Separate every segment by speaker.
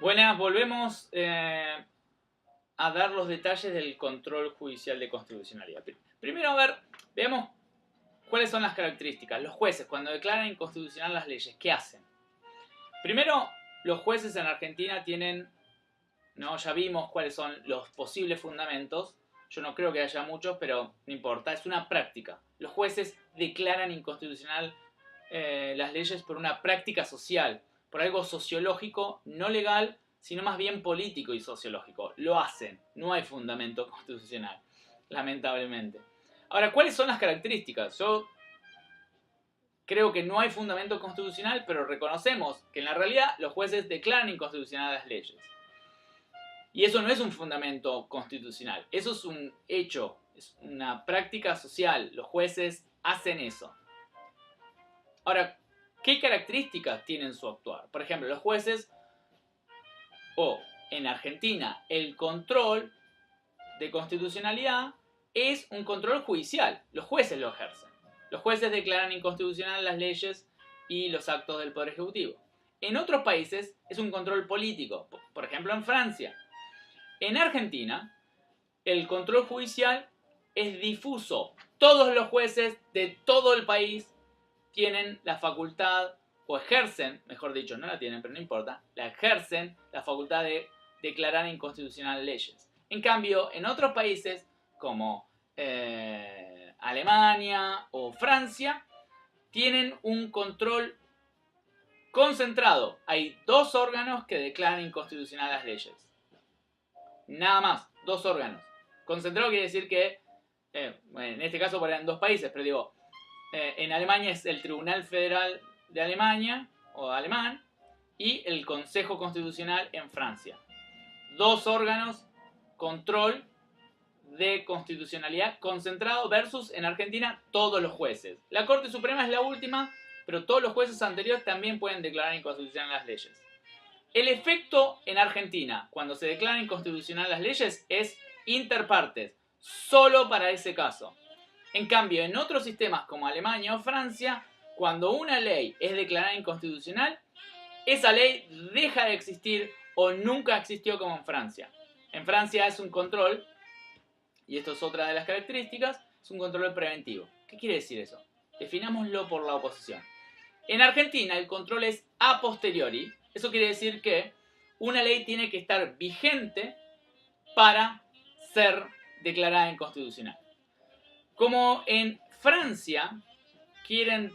Speaker 1: Buenas, volvemos a dar los detalles del control judicial de constitucionalidad. Primero, a ver, veamos cuáles son las características. Los jueces, cuando declaran inconstitucional las leyes, ¿qué hacen? Primero, los jueces en Argentina tienen, ¿no? Ya vimos cuáles son los posibles fundamentos. Yo no creo que haya muchos, pero no importa, es una práctica. Los jueces declaran inconstitucional las leyes por una práctica social, por algo sociológico, no legal, sino más bien político y sociológico. Lo hacen, no hay fundamento constitucional, lamentablemente. Ahora, ¿cuáles son las características? Yo creo que no hay fundamento constitucional, pero reconocemos que en la realidad los jueces declaran inconstitucional las leyes. Y eso no es un fundamento constitucional, eso es un hecho, es una práctica social. Los jueces hacen eso. Ahora, ¿qué características tienen su actuar? Por ejemplo, los jueces, en Argentina, el control de constitucionalidad es un control judicial. Los jueces lo ejercen. Los jueces declaran inconstitucional las leyes y los actos del Poder Ejecutivo. En otros países es un control político. Por ejemplo, en Francia. En Argentina, el control judicial es difuso. Todos los jueces de todo el país tienen la facultad, o ejercen, mejor dicho, no la tienen, pero no importa, la ejercen la facultad de declarar inconstitucional leyes. En cambio, en otros países, como Alemania o Francia, tienen un control concentrado. Hay dos órganos que declaran inconstitucional las leyes. Nada más, dos órganos. Concentrado quiere decir que, en este caso podrían dos países, pero digo, en Alemania es el Tribunal Federal de Alemania, o alemán, y el Consejo Constitucional en Francia. Dos órganos, control de constitucionalidad concentrado versus en Argentina todos los jueces. La Corte Suprema es la última, pero todos los jueces anteriores también pueden declarar inconstitucional las leyes. El efecto en Argentina, cuando se declaran inconstitucional las leyes, es inter partes, solo para ese caso. En cambio, en otros sistemas como Alemania o Francia, cuando una ley es declarada inconstitucional, esa ley deja de existir o nunca existió como en Francia. En Francia es un control, y esto es otra de las características, es un control preventivo. ¿Qué quiere decir eso? Definámoslo por la oposición. En Argentina el control es a posteriori. Eso quiere decir que una ley tiene que estar vigente para ser declarada inconstitucional. Como en Francia quieren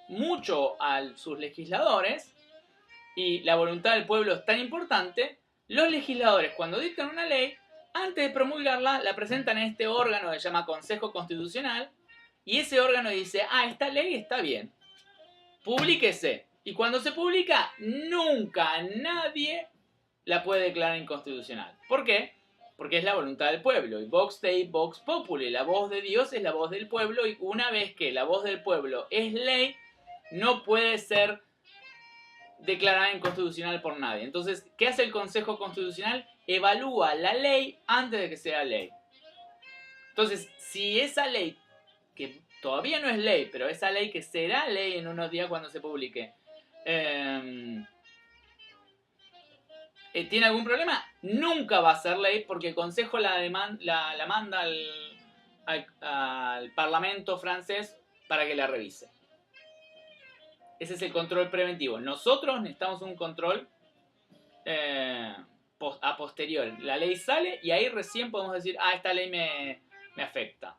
Speaker 1: mucho a sus legisladores y la voluntad del pueblo es tan importante, los legisladores cuando dictan una ley, antes de promulgarla, la presentan a este órgano que se llama Consejo Constitucional y ese órgano dice, esta ley está bien, publíquese. Y cuando se publica, nunca nadie la puede declarar inconstitucional. ¿Por qué? Porque es la voluntad del pueblo. Y Vox Dei, Vox Populi. La voz de Dios es la voz del pueblo. Y una vez que la voz del pueblo es ley, no puede ser declarada inconstitucional por nadie. Entonces, ¿qué hace el Consejo Constitucional? Evalúa la ley antes de que sea ley. Entonces, si esa ley, que todavía no es ley, pero esa ley que será ley en unos días cuando se publique, ¿tiene algún problema? Nunca va a ser ley porque el Consejo la manda al Parlamento francés para que la revise. Ese es el control preventivo. Nosotros necesitamos un control a posteriori. La ley sale y ahí recién podemos decir, esta ley me afecta.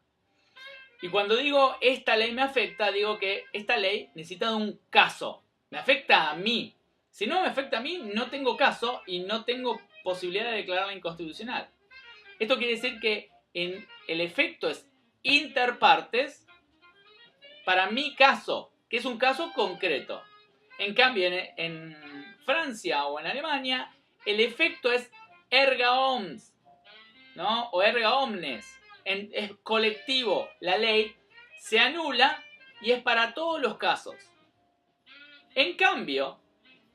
Speaker 1: Y cuando digo esta ley me afecta, digo que esta ley necesita de un caso. Me afecta a mí. Si no me afecta a mí, no tengo caso y no tengo posibilidad de declararla inconstitucional. Esto quiere decir que el efecto es inter partes para mi caso, que es un caso concreto. En cambio, en Francia o en Alemania, el efecto es erga omnes, ¿no? O erga omnes. Es colectivo. La ley se anula y es para todos los casos. En cambio,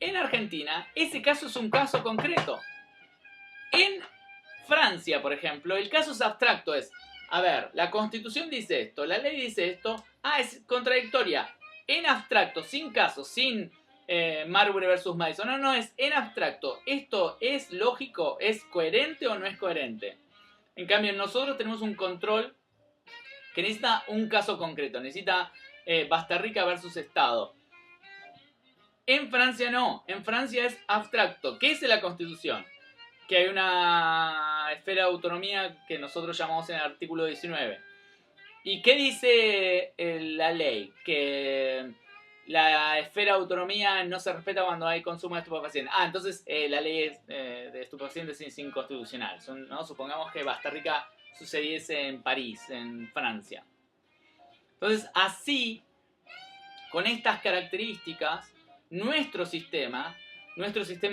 Speaker 1: en Argentina, ese caso es un caso concreto. En Francia, por ejemplo, el caso es abstracto. Es, la Constitución dice esto, la ley dice esto. Es contradictoria. En abstracto, sin caso, sin Marbury versus Madison. No, no, es en abstracto. ¿Esto es lógico? ¿Es coherente o no es coherente? En cambio, nosotros tenemos un control que necesita un caso concreto. Necesita Basta Rica versus Estado. En Francia no. En Francia es abstracto. ¿Qué es la Constitución? Que hay una esfera de autonomía que nosotros llamamos en el artículo 19. ¿Y qué dice la ley? Que la esfera de autonomía no se respeta cuando hay consumo de estupefacientes. Entonces la ley de estupefacientes es inconstitucional. ¿No? Supongamos que Basta Rica sucediese en París, en Francia. Entonces así, con estas características, nuestro sistema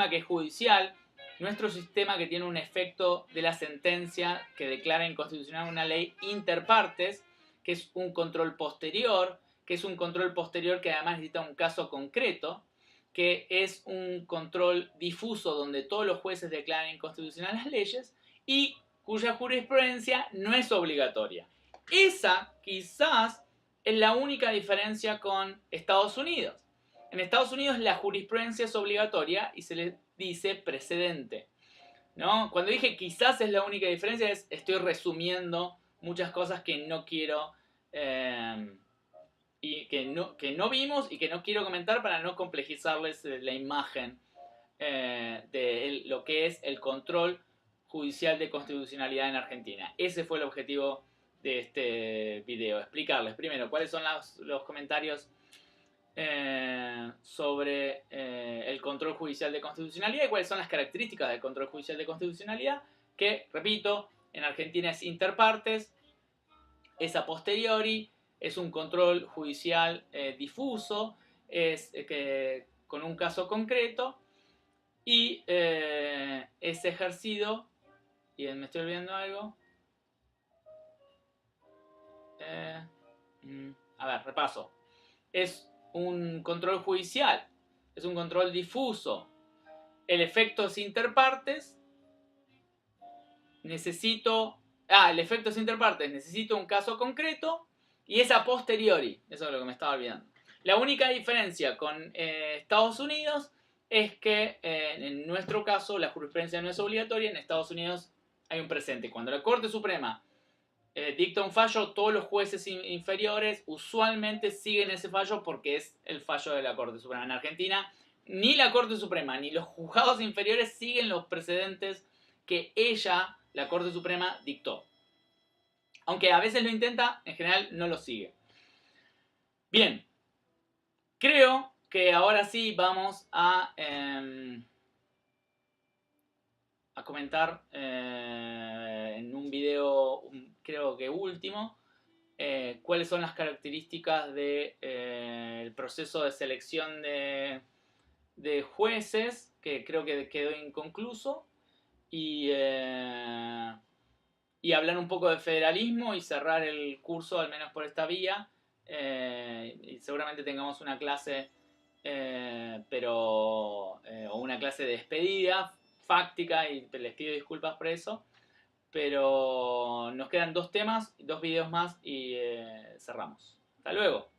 Speaker 1: que es judicial, nuestro sistema que tiene un efecto de la sentencia que declara inconstitucional una ley inter partes, que es un control posterior, que además necesita un caso concreto, que es un control difuso donde todos los jueces declaran inconstitucional las leyes y cuya jurisprudencia no es obligatoria. Esa quizás es la única diferencia con Estados Unidos. En Estados Unidos la jurisprudencia es obligatoria y se le dice precedente, ¿no? Cuando dije quizás es la única diferencia, estoy resumiendo muchas cosas que no quiero y que no vimos y que no quiero comentar para no complejizarles la imagen de lo que es el control judicial de constitucionalidad en Argentina. Ese fue el objetivo de este video, explicarles primero cuáles son los comentarios sobre el control judicial de constitucionalidad y cuáles son las características del control judicial de constitucionalidad, que, repito, en Argentina es inter partes, es a posteriori, es un control judicial difuso, es con un caso concreto y es ejercido, y me estoy olvidando algo, a ver, repaso, es un control judicial, es un control difuso, el efecto es interpartes, el efecto es interpartes, necesito un caso concreto y es a posteriori, eso es lo que me estaba olvidando. La única diferencia con Estados Unidos es que en nuestro caso la jurisprudencia no es obligatoria, en Estados Unidos hay un precedente. Cuando la Corte Suprema dicta un fallo, todos los jueces inferiores usualmente siguen ese fallo porque es el fallo de la Corte Suprema. En Argentina, ni la Corte Suprema ni los juzgados inferiores siguen los precedentes que la Corte Suprema, dictó. Aunque a veces lo intenta, en general no lo sigue. Bien, creo que ahora sí vamos a comentar en un video, creo que último, cuáles son las características del proceso de selección de jueces, que creo que quedó inconcluso, y hablar un poco de federalismo y cerrar el curso, al menos por esta vía, y seguramente tengamos una clase, o una clase de despedida, fáctica, y les pido disculpas por eso, pero nos quedan 2 temas, 2 videos más y cerramos. Hasta luego.